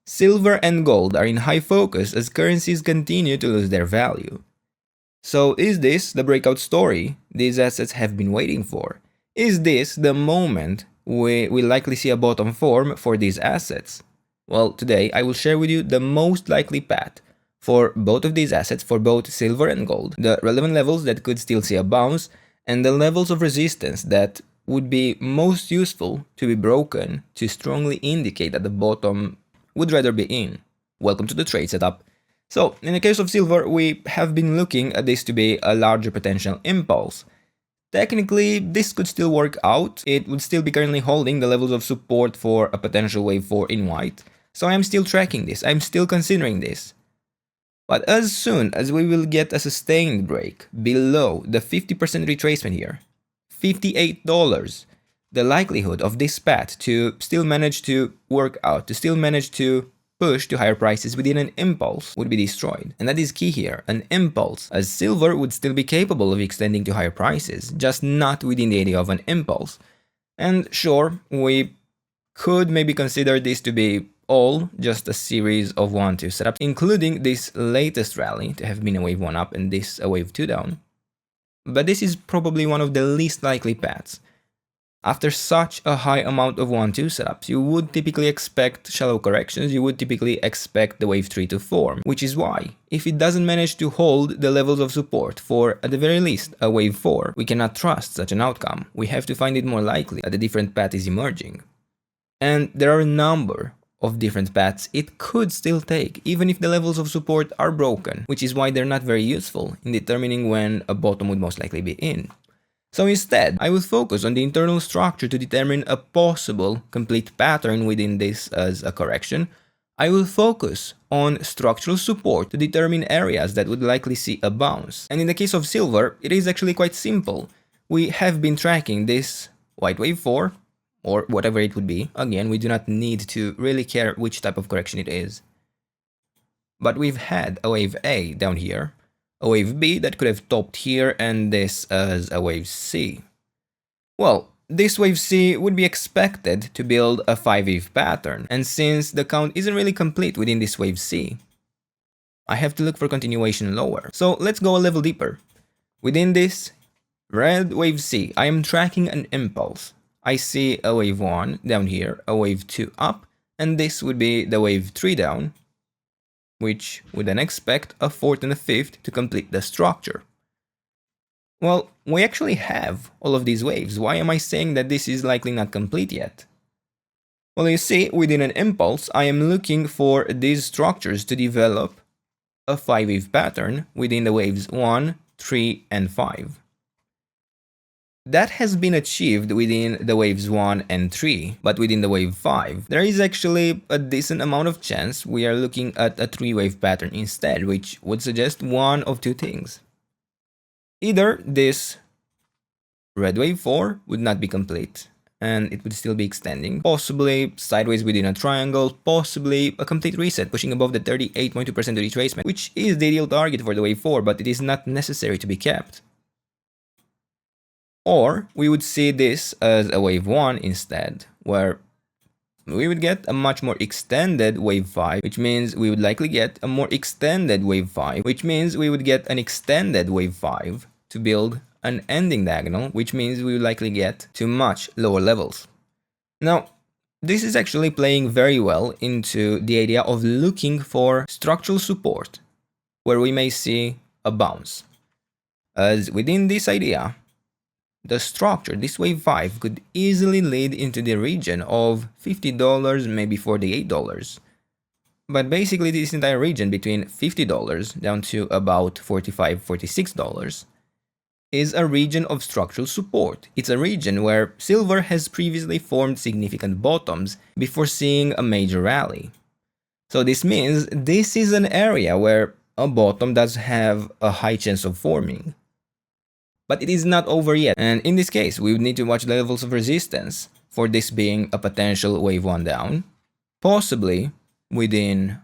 Silver and gold are in high focus as currencies continue to lose their value. So is this the breakout story these assets have been waiting for? Is this the moment we will likely see a bottom form for these assets? Well, today I will share with you the most likely path for both of these assets, for both silver and gold, the relevant levels that could still see a bounce, and the levels of resistance that would be most useful to be broken to strongly indicate that the bottom would rather be in. Welcome to the trade setup. So, in the case of silver, we have been looking at this to be a larger potential impulse. Technically, this could still work out. It would still be currently holding the levels of support for a potential wave 4 in white. So I'm still tracking this, I'm still considering this. But as soon as we will get a sustained break below the 50% retracement here, $58, the likelihood of this path to still manage to work out, to still manage to push to higher prices within an impulse would be destroyed. And that is key here, an impulse, as silver would still be capable of extending to higher prices, just not within the idea of an impulse. And sure, we could maybe consider this to be all just a series of 1-2 setups, including this latest rally to have been a wave 1 up and this a wave 2 down. But this is probably one of the least likely paths. After such a high amount of 1-2 setups, you would typically expect shallow corrections, you would typically expect the wave 3 to form, which is why, if it doesn't manage to hold the levels of support for, at the very least, a wave 4, we cannot trust such an outcome. We have to find it more likely that a different path is emerging. And there are a number of different paths it could still take, even if the levels of support are broken, which is why they're not very useful in determining when a bottom would most likely be in. So instead, I will focus on the internal structure to determine a possible complete pattern within this as a correction. I will focus on structural support to determine areas that would likely see a bounce. And in the case of silver, it is actually quite simple. We have been tracking this white wave 4, or whatever it would be. Again, we do not need to really care which type of correction it is. But we've had a wave A down here, a wave B that could have topped here, and this as a wave C. Well, this wave C would be expected to build a 5-wave pattern, and since the count isn't really complete within this wave C, I have to look for continuation lower. So let's go a level deeper. Within this red wave C, I am tracking an impulse. I see a wave 1 down here, a wave 2 up, and this would be the wave 3 down, which would then expect a 4th and a 5th to complete the structure. Well, we actually have all of these waves. Why am I saying that this is likely not complete yet? Well, you see, within an impulse, I am looking for these structures to develop a 5-wave pattern within the waves 1, 3, and 5. That has been achieved within the waves 1 and 3, but within the wave 5, there is actually a decent amount of chance we are looking at a 3-wave pattern instead, which would suggest one of two things. Either this red wave 4 would not be complete, and it would still be extending, possibly sideways within a triangle, possibly a complete reset pushing above the 38.2% retracement, which is the ideal target for the wave 4, but it is not necessary to be kept. Or we would see this as a wave 1 instead, where we would get a much more extended wave 5, which means we would likely get a more extended wave 5, which means we would get an extended wave 5 to build an ending diagonal, which means we would likely get to much lower levels. Now, this is actually playing very well into the idea of looking for structural support, where we may see a bounce. As within this idea, the structure, this wave 5, could easily lead into the region of $50, maybe $48. But basically this entire region between $50 down to about $45, $46 is a region of structural support. It's a region where silver has previously formed significant bottoms before seeing a major rally. So this means this is an area where a bottom does have a high chance of forming. But it is not over yet, and in this case, we would need to watch the levels of resistance for this being a potential wave 1 down, possibly within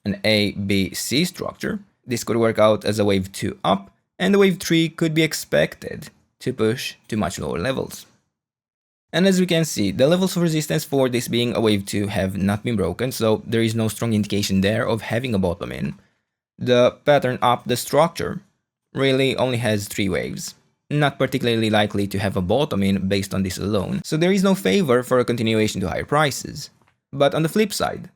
an A, B, C structure. This could work out as a wave 2 up, and the wave 3 could be expected to push to much lower levels. And as we can see, the levels of resistance for this being a wave 2 have not been broken, so there is no strong indication there of having a bottom in. The pattern up the structure really only has 3 waves, not particularly likely to have a bottom in based on this alone, so there is no favor for a continuation to higher prices. But on the flip side,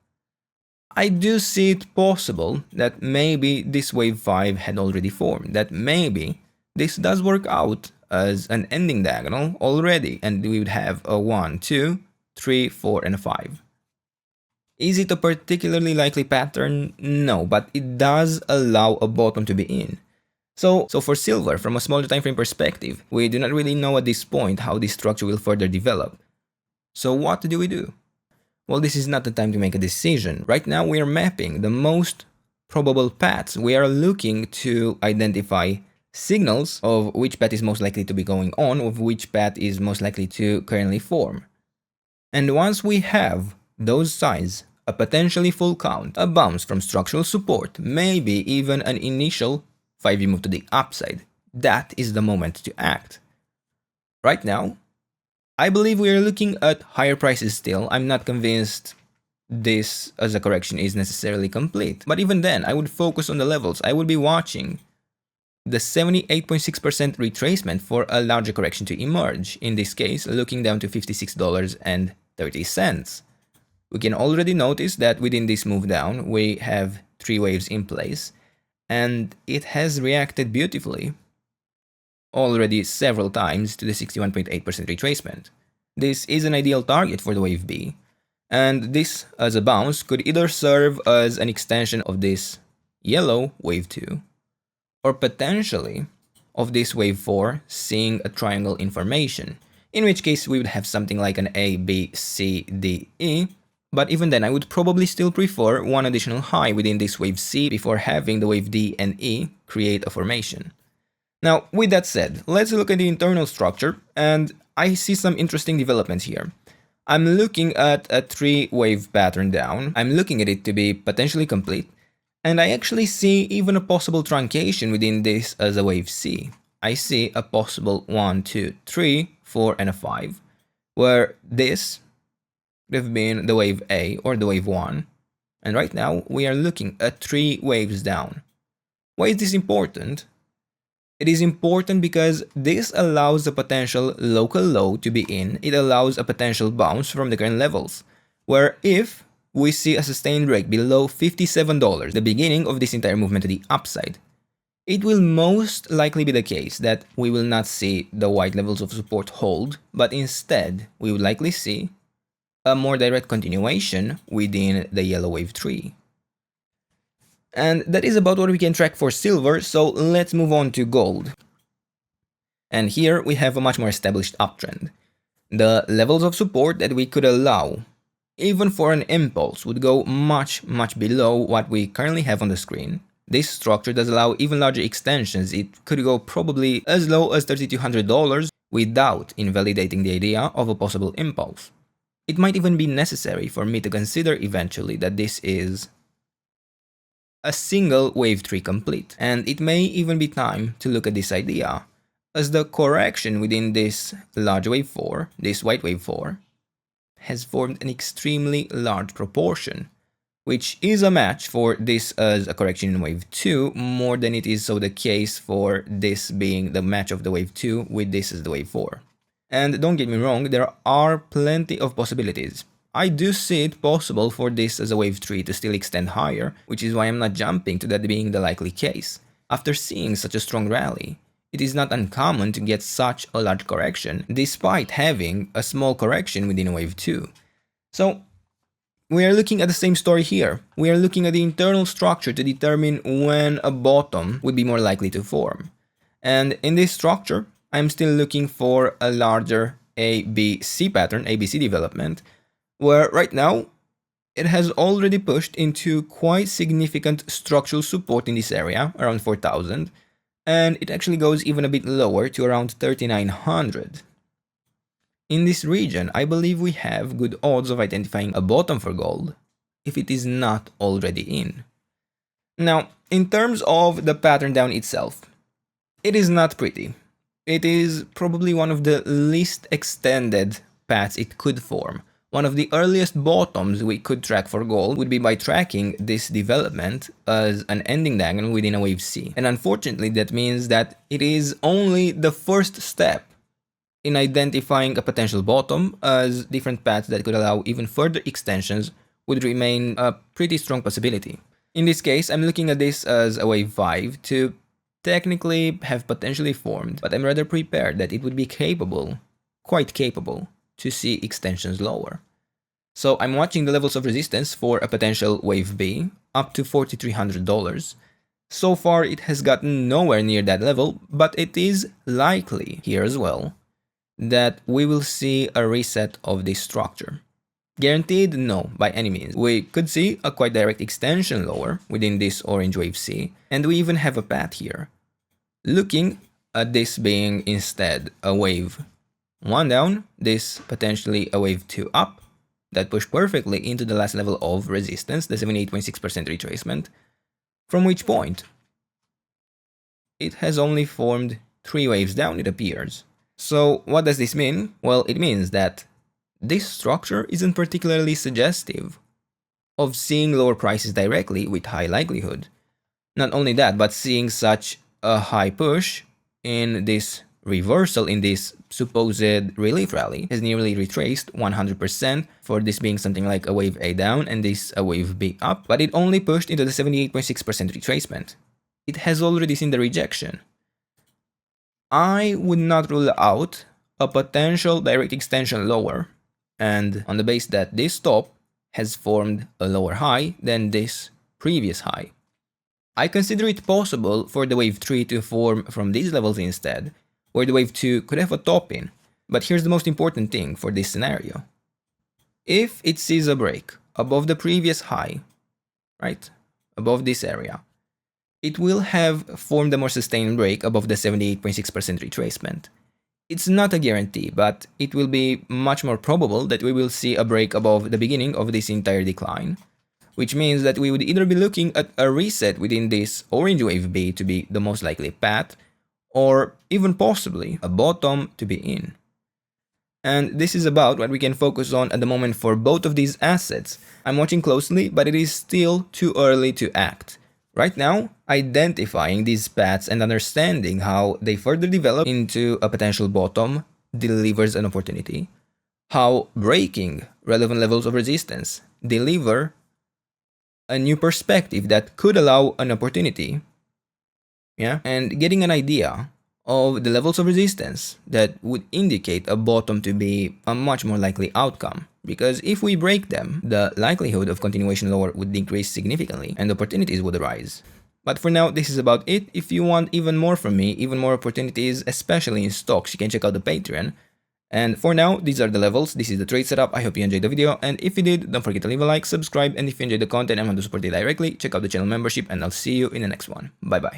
I do see it possible that maybe this wave 5 had already formed, that maybe this does work out as an ending diagonal already, and we would have a 1, 2, 3, 4, and a 5. Is it a particularly likely pattern? No, but it does allow a bottom to be in. So for silver, from a smaller time frame perspective, we do not really know at this point how this structure will further develop. So what do we do? Well, this is not the time to make a decision. Right now we are mapping the most probable paths. We are looking to identify signals of which path is most likely to be going on, of which path is most likely to currently form. And once we have those signs, a potentially full count, a bounce from structural support, maybe even an initial 5V move to the upside, that is the moment to act. Right now, I believe we are looking at higher prices still. I'm not convinced this as a correction is necessarily complete. But even then, I would focus on the levels. I would be watching the 78.6% retracement for a larger correction to emerge. In this case, looking down to $56.30. We can already notice that within this move down, we have 3 waves in place, and it has reacted beautifully already several times to the 61.8% retracement. This is an ideal target for the wave B, and this as a bounce could either serve as an extension of this yellow wave 2, or potentially of this wave 4 seeing a triangle information, in which case we would have something like an A, B, C, D, E, but even then I would probably still prefer one additional high within this wave C before having the wave D and E create a formation. Now, with that said, let's look at the internal structure, and I see some interesting developments here. I'm looking at a 3-wave pattern down, I'm looking at it to be potentially complete, and I actually see even a possible truncation within this as a wave C. I see a possible 1, 2, 3, 4, and a 5, where this would have been the wave A or the wave 1, and right now we are looking at 3 waves down. Why is this important? It is important because this allows a potential local low to be in, it allows a potential bounce from the current levels, where if we see a sustained break below $57, the beginning of this entire movement to the upside, it will most likely be the case that we will not see the white levels of support hold, but instead we will likely see a more direct continuation within the yellow wave 3. And that is about what we can track for silver, so let's move on to gold. And here we have a much more established uptrend. The levels of support that we could allow, even for an impulse, would go much below what we currently have on the screen. This structure does allow even larger extensions. It could go probably as low as $3,200 without invalidating the idea of a possible impulse. It might even be necessary for me to consider eventually that this is a single wave 3 complete, and it may even be time to look at this idea, as the correction within this large wave 4, this white wave 4, has formed an extremely large proportion, which is a match for this as a correction in wave 2 more than it is so the case for this being the match of the wave 2 with this as the wave 4. And don't get me wrong, there are plenty of possibilities. I do see it possible for this as a wave 3 to still extend higher, which is why I'm not jumping to that being the likely case. After seeing such a strong rally, it is not uncommon to get such a large correction, despite having a small correction within a wave 2. So, we are looking at the same story here. We are looking at the internal structure to determine when a bottom would be more likely to form. And in this structure, I'm still looking for a larger ABC pattern, ABC development, where right now it has already pushed into quite significant structural support in this area, around 4,000, and it actually goes even a bit lower to around 3,900. In this region, I believe we have good odds of identifying a bottom for gold, if it is not already in. Now, in terms of the pattern down itself, it is not pretty. It is probably one of the least extended paths it could form. One of the earliest bottoms we could track for gold would be by tracking this development as an ending diagonal within a wave C. And unfortunately, that means that it is only the first step in identifying a potential bottom, as different paths that could allow even further extensions would remain a pretty strong possibility. In this case, I'm looking at this as a wave 5 to technically have potentially formed, but I'm rather prepared that it would be capable, quite capable, to see extensions lower. So I'm watching the levels of resistance for a potential wave B up to $4,300. So far it has gotten nowhere near that level, but it is likely here as well that we will see a reset of this structure. Guaranteed? No, by any means. We could see a quite direct extension lower within this orange wave C, and we even have a path here. Looking at this being instead a wave 1 down, this potentially a wave 2 up, that pushed perfectly into the last level of resistance, the 78.6% retracement, from which point it has only formed 3 waves down, it appears. So what does this mean? Well, it means that this structure isn't particularly suggestive of seeing lower prices directly with high likelihood. Not only that, but seeing such a high push in this reversal in this supposed relief rally has nearly retraced 100% for this being something like a wave A down and this a wave B up, but it only pushed into the 78.6% retracement. It has already seen the rejection. I would not rule out a potential direct extension lower, and on the base that this top has formed a lower high than this previous high. I consider it possible for the wave 3 to form from these levels instead, where the wave 2 could have a top in. But here's the most important thing for this scenario. If it sees a break above the previous high, right, above this area, it will have formed a more sustained break above the 78.6% retracement. It's not a guarantee, but it will be much more probable that we will see a break above the beginning of this entire decline, which means that we would either be looking at a reset within this orange wave B to be the most likely path, or even possibly a bottom to be in. And this is about what we can focus on at the moment for both of these assets. I'm watching closely, but it is still too early to act. Right now, identifying these paths and understanding how they further develop into a potential bottom delivers an opportunity. How breaking relevant levels of resistance deliver a new perspective that could allow an opportunity. Yeah, and getting an idea of the levels of resistance that would indicate a bottom to be a much more likely outcome. Because if we break them, the likelihood of continuation lower would decrease significantly and opportunities would arise. But for now, this is about it. If you want even more from me, even more opportunities, especially in stocks, you can check out the Patreon. And for now, these are the levels, this is the trade setup. I hope you enjoyed the video, and if you did, don't forget to leave a like, subscribe, and if you enjoyed the content and want to support it directly, check out the channel membership, and I'll see you in the next one. Bye bye.